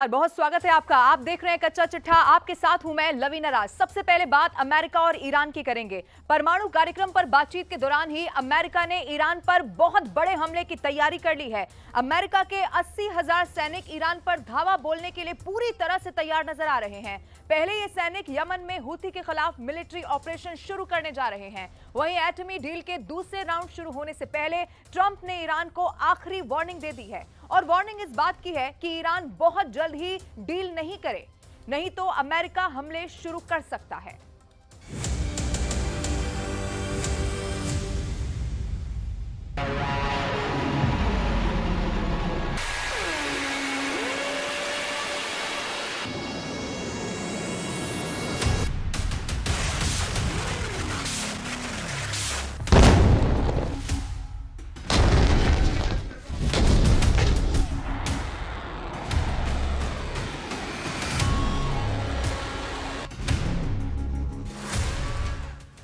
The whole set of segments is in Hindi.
बहुत स्वागत है आपका। आप देख रहे हैं कच्चा चिट्ठा। आपके साथ हूं मैं लवीना राज। सबसे पहले बात अमेरिका और ईरान की करेंगे। परमाणु कार्यक्रम पर बातचीत के दौरान ही अमेरिका ने ईरान पर बहुत बड़े हमले की तैयारी कर ली है। अमेरिका के 80,000 सैनिक ईरान पर धावा बोलने के लिए पूरी तरह से तैयार नजर आ रहे हैं। पहले ये सैनिक यमन में हूथी के खिलाफ मिलिट्री ऑपरेशन शुरू करने जा रहे हैं। वहीं एटमी डील के दूसरे राउंड शुरू होने से पहले ट्रंप ने ईरान को आखिरी वार्निंग दे दी है और वार्निंग इस बात की है कि ईरान बहुत जल्द ही डील नहीं करे, नहीं तो अमेरिका हमले शुरू कर सकता है।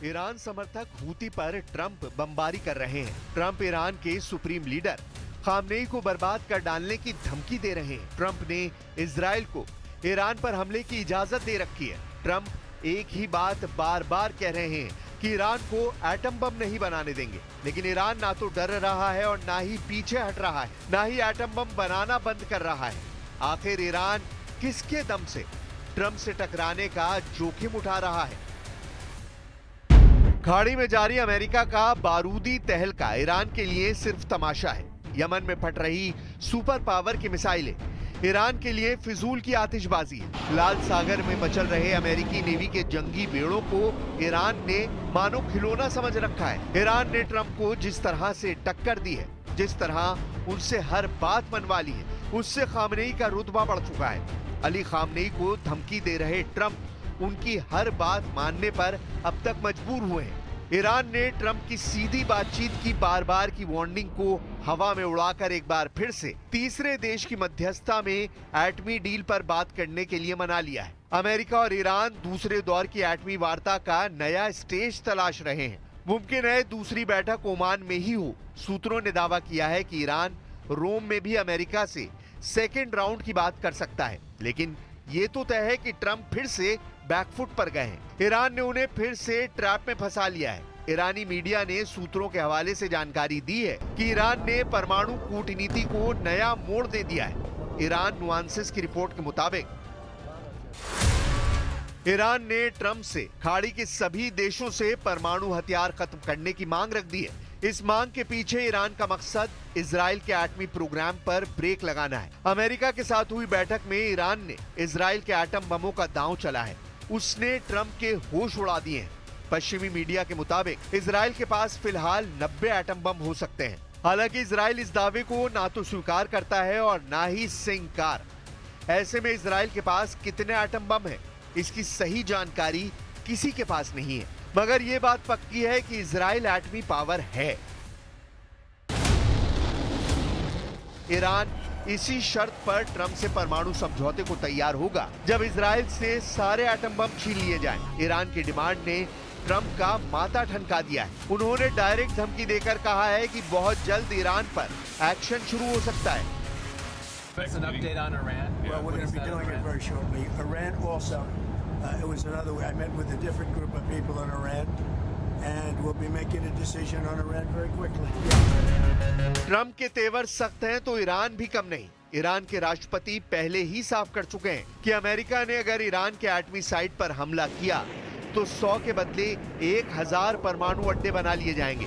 ईरान समर्थक हूती पर ट्रंप बमबारी कर रहे हैं। ट्रंप ईरान के सुप्रीम लीडर खामनेई को बर्बाद कर डालने की धमकी दे रहे हैं। ट्रंप ने इजराइल को ईरान पर हमले की इजाजत दे रखी है। ट्रंप एक ही बात बार बार कह रहे हैं कि ईरान को एटम बम नहीं बनाने देंगे, लेकिन ईरान ना तो डर रहा है और ना ही पीछे हट रहा है, ना ही एटम बम बनाना बंद कर रहा है। आखिर ईरान किसके दम से ट्रंप से टकराने का जोखिम उठा रहा है? खाड़ी में जारी अमेरिका का बारूदी तहलका ईरान के लिए सिर्फ तमाशा है। यमन में फट रही सुपर पावर की मिसाइलें ईरान के लिए फिजूल की आतिशबाजी है। लाल सागर में मचल रहे अमेरिकी नेवी के जंगी बेड़ों को ईरान ने मानो खिलौना समझ रखा है। ईरान ने ट्रंप को जिस तरह से टक्कर दी है, जिस तरह उनसे हर बात मनवा ली है, उससे खामनेई का रुतबा बढ़ चुका है। अली खामनेई को धमकी दे रहे ट्रंप उनकी हर बात मानने पर अब तक मजबूर हुए हैं। ईरान ने ट्रंप की सीधी बातचीत की बार बार की वार्निंग को हवा में उड़ाकर एक बार फिर से तीसरे देश की मध्यस्थता में एटमी डील पर बात करने के लिए मना लिया है। अमेरिका और ईरान दूसरे दौर की एटमी वार्ता का नया स्टेज तलाश रहे हैं। मुमकिन है दूसरी बैठक ओमान में ही हो। सूत्रों ने दावा किया है कि ईरान रोम में भी अमेरिका से सेकेंड राउंड की बात कर सकता है, लेकिन ये तो तय है कि ट्रंप फिर से बैकफुट पर गए हैं। ईरान ने उन्हें फिर से ट्रैप में फंसा लिया है। ईरानी मीडिया ने सूत्रों के हवाले से जानकारी दी है कि ईरान ने परमाणु कूटनीति को नया मोड़ दे दिया है। ईरान नुआंसेस की रिपोर्ट के मुताबिक ईरान ने ट्रंप से खाड़ी के सभी देशों से परमाणु हथियार खत्म करने की मांग रख दी है। इस मांग के पीछे ईरान का मकसद इजराइल के एटमी प्रोग्राम पर ब्रेक लगाना है। अमेरिका के साथ हुई बैठक में ईरान ने इजराइल के एटम बमों का दांव चला है। उसने ट्रंप के होश उड़ा दिए हैं। पश्चिमी मीडिया के मुताबिक इजराइल के पास फिलहाल 90 एटम बम हो सकते हैं। हालांकि इजराइल इस दावे को ना तो स्वीकार करता है और ना ही से इंकार। ऐसे में इजराइल के पास कितने एटम बम हैं, इसकी सही जानकारी किसी के पास नहीं है, मगर ये बात पक्की है कि इजराइल एटमी पावर है। ईरान इसी शर्त पर ट्रंप से परमाणु समझौते को तैयार होगा जब इजराइल से सारे एटम बम छीन लिए जाएं। ईरान की डिमांड ने ट्रंप का माथा ठनका दिया है। उन्होंने डायरेक्ट धमकी देकर कहा है कि बहुत जल्द ईरान पर एक्शन शुरू हो सकता है। An update on Iran? Well, we're going to be doing it very shortly. Iran also, it was another way. I met with a different group of people in Iran, and we'll be making a decision on Iran very quickly. Trump के तेवर सख्त हैं तो ईरान भी कम नहीं। ईरान के राष्ट्रपति पहले ही साफ कर चुके हैं कि अमेरिका ने अगर ईरान के एटमी साइट पर हमला किया तो 100 के बदले 1000 परमाणु अड्डे बना लिए जाएंगे।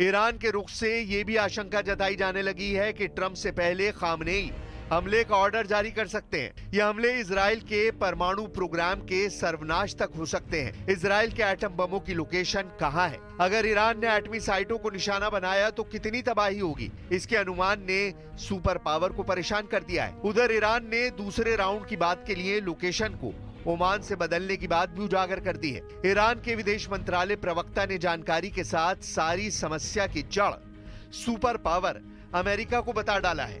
ईरान के रुख से ये भी आशंका जताई जाने लगी है कि ट्रंप से पहले खामनेई हमले का ऑर्डर जारी कर सकते हैं। ये हमले इजराइल के परमाणु प्रोग्राम के सर्वनाश तक हो सकते हैं। इजराइल के एटम बमों की लोकेशन कहां है? अगर ईरान ने एटमी साइटों को निशाना बनाया तो कितनी तबाही होगी, इसके अनुमान ने सुपर पावर को परेशान कर दिया है। उधर ईरान ने दूसरे राउंड की बात के लिए लोकेशन को ओमान से बदलने की बात भी उजागर कर दी है। ईरान के विदेश मंत्रालय प्रवक्ता ने जानकारी के साथ सारी समस्या की जड़ सुपर पावर अमेरिका को बता डाला है।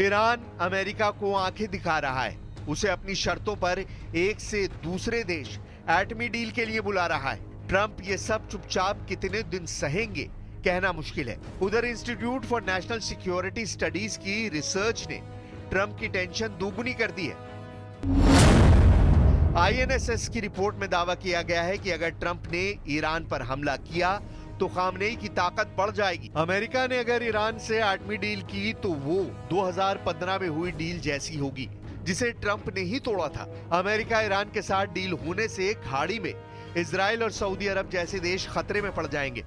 ईरान अमेरिका को आंखें दिखा रहा है, उसे अपनी शर्तों पर एक से दूसरे देश एटमी डील के लिए बुला रहा है। ट्रंप ये सब चुपचाप कितने दिन सहेंगे कहना मुश्किल है। उधर institute for national security studies की रिसर्च ने ट्रंप की टेंशन दोगुनी कर दी है। INSS की रिपोर्ट में दावा किया गया है कि अगर ट्रंप ने ईरान पर हमला किया तो खामनेई की ताकत बढ़ जाएगी। अमेरिका ने अगर ईरान से एटमी डील की तो वो 2015 में हुई डील जैसी होगी जिसे ट्रंप ने ही तोड़ा था। अमेरिका ईरान के साथ डील होने से खाड़ी में इजराइल और सऊदी अरब जैसे देश खतरे में पड़ जाएंगे।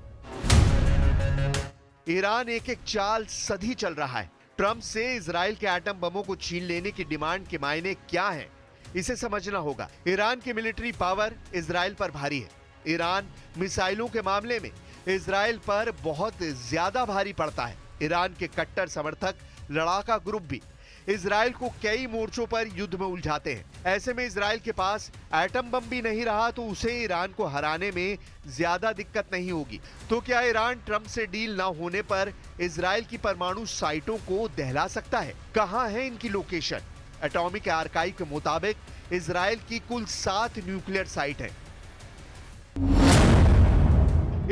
ईरान एक एक चाल सधी चल रहा है। ट्रंप से इजराइल के एटम बमों को छीन लेने की डिमांड के मायने क्या हैं, इसे समझना होगा। ईरान की मिलिट्री पावर इजराइल पर भारी है। ईरान मिसाइलों के मामले में इजराइल पर बहुत ज्यादा भारी पड़ता है। ईरान के कट्टर समर्थक लड़ाका ग्रुप भी इजराइल को कई मोर्चों पर युद्ध में उलझाते हैं। ऐसे में इजराइल के पास एटम बम भी नहीं रहा तो उसे ईरान को हराने में ज्यादा दिक्कत नहीं होगी। तो क्या ईरान ट्रंप से डील ना होने पर इजराइल की परमाणु साइटों को दहला सकता है? कहां है इनकी लोकेशन? एटॉमिक आर्काइव के मुताबिक इजराइल की कुल 7 न्यूक्लियर साइट है।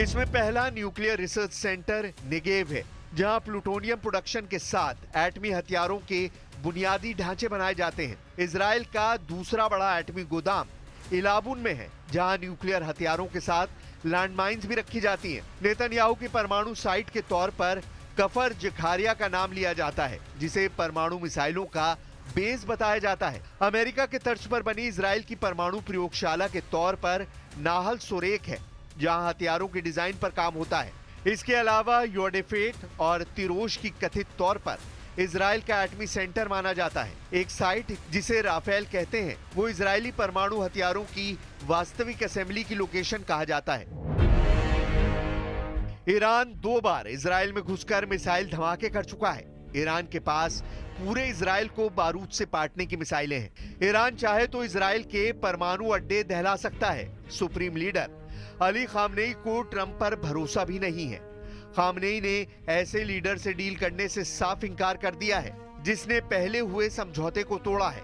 इसमें पहला न्यूक्लियर रिसर्च सेंटर नेगेव है, जहां प्लूटोनियम प्रोडक्शन के साथ एटमी हथियारों के बुनियादी ढांचे बनाए जाते हैं। इजराइल का दूसरा बड़ा एटमी गोदाम इलाबुन में है, जहां न्यूक्लियर हथियारों के साथ लैंडमाइंस भी रखी जाती हैं। नेतन्याहू की परमाणु साइट के तौर पर कफर जखारिया का नाम लिया जाता है, जिसे परमाणु मिसाइलों का बेस बताया जाता है। अमेरिका के तर्ज पर बनी इजराइल की परमाणु प्रयोगशाला के तौर पर नाहल सोरेक है, जहां हथियारों के डिजाइन पर काम होता है। इसके अलावा योडेफेट और तिरोश की कथित तौर पर इजराइल का एटमी सेंटर माना जाता है। एक साइट जिसे राफेल कहते हैं, वो इजरायली परमाणु हथियारों की वास्तविक असेंबली की लोकेशन कहा जाता है। ईरान 2 बार इजराइल में घुसकर मिसाइल धमाके कर चुका है। ईरान के पास पूरे इजराइल को बारूद से पाटने की मिसाइलें हैं। ईरान चाहे तो इजराइल के परमाणु अड्डे दहला सकता है। सुप्रीम लीडर अली खामनेई को ट्रंप पर भरोसा भी नहीं है। खामनेई ने ऐसे लीडर से डील करने से साफ इंकार कर दिया है, जिसने पहले हुए समझौते को तोड़ा है।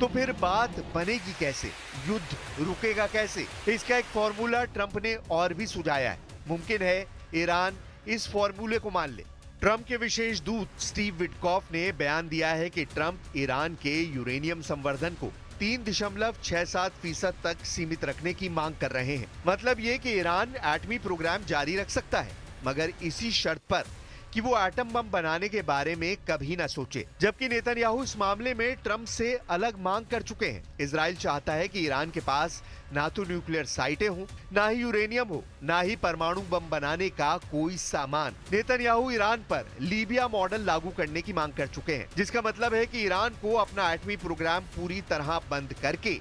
तो फिर बात बनेगी कैसे? युद्ध रुकेगा कैसे? इसका एक फॉर्मूला ट्रंप ने और भी सुझाया है। मुमकिन है ईरान इस फॉर्मूले को मान ले। ट्रंप के विशेष दूत स्टीव विटकॉफ ने बयान दिया है कि ट्रंप ईरान के यूरेनियम संवर्धन को 3.67% तक सीमित रखने की मांग कर रहे हैं। मतलब ये कि ईरान एटमी प्रोग्राम जारी रख सकता है, मगर इसी शर्त पर कि वो एटम बम बनाने के बारे में कभी ना सोचे। जबकि नेतन्याहू इस मामले में ट्रंप से अलग मांग कर चुके हैं। इजराइल चाहता है कि ईरान के पास ना तो न्यूक्लियर साइटें हों, ना ही यूरेनियम हो, ना ही परमाणु बम बनाने का कोई सामान। नेतन्याहू ईरान पर लीबिया मॉडल लागू करने की मांग कर चुके हैं, जिसका मतलब है कि ईरान को अपना एटमी प्रोग्राम पूरी तरह बंद करके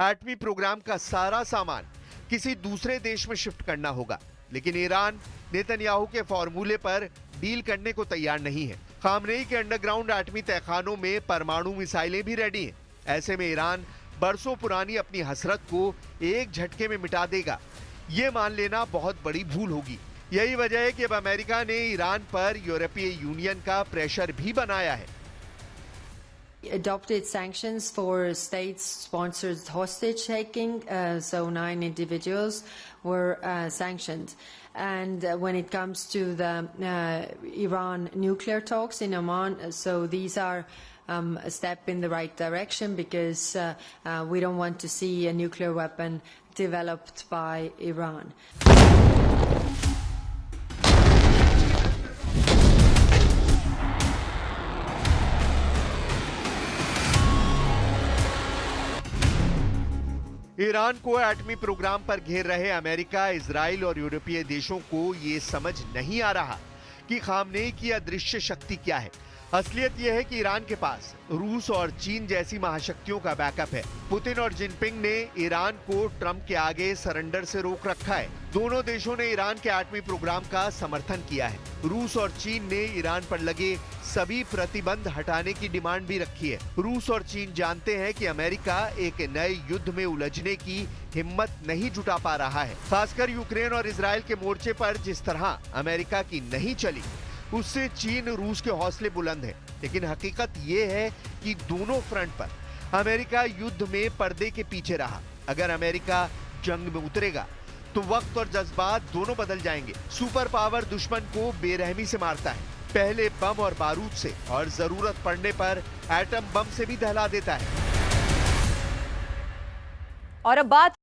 एटमी प्रोग्राम का सारा सामान किसी दूसरे देश में शिफ्ट करना होगा। लेकिन ईरान नेतन्याहू के फॉर्मूले पर डील करने को तैयार नहीं है। खामनेई के अंडरग्राउंड एटमी तहखानों में परमाणु मिसाइलें भी रेडी हैं। ऐसे में ईरान बरसों पुरानी अपनी हसरत को एक झटके में मिटा देगा, ये मान लेना बहुत बड़ी भूल होगी। यही वजह है कि अब अमेरिका ने ईरान पर यूरोपीय यूनियन का प्रेशर भी बनाया है। Adopted sanctions for state-sponsored hostage taking, so 9 individuals were sanctioned. And when it comes to the Iran nuclear talks in Oman, so these are a step in the right direction, because we don't want to see a nuclear weapon developed by Iran. Iran को एटमी प्रोग्राम पर घेर रहे अमेरिका, इजराइल और यूरोपीय देशों को ये समझ नहीं आ रहा कि खामनेई की अदृश्य शक्ति क्या है। असलियत यह है कि ईरान के पास रूस और चीन जैसी महाशक्तियों का बैकअप है। पुतिन और जिनपिंग ने ईरान को ट्रंप के आगे सरेंडर से रोक रखा है। दोनों देशों ने ईरान के एटमी प्रोग्राम का समर्थन किया है। रूस और चीन ने ईरान पर लगे सभी प्रतिबंध हटाने की डिमांड भी रखी है। रूस और चीन जानते हैं कि अमेरिका एक नए युद्ध में उलझने की हिम्मत नहीं जुटा पा रहा है। खासकर यूक्रेन और इजराइल के मोर्चे पर जिस तरह अमेरिका की नहीं चली, उससे चीन रूस के हौसले बुलंद हैं। लेकिन हकीकत ये है कि दोनों फ्रंट पर अमेरिका युद्ध में पर्दे के पीछे रहा। अगर अमेरिका जंग में उतरेगा तो वक्त और जज्बात दोनों बदल जाएंगे। सुपर पावर दुश्मन को बेरहमी से मारता है, पहले बम और बारूद से, और जरूरत पड़ने पर एटम बम से भी दहला देता है। और अब बात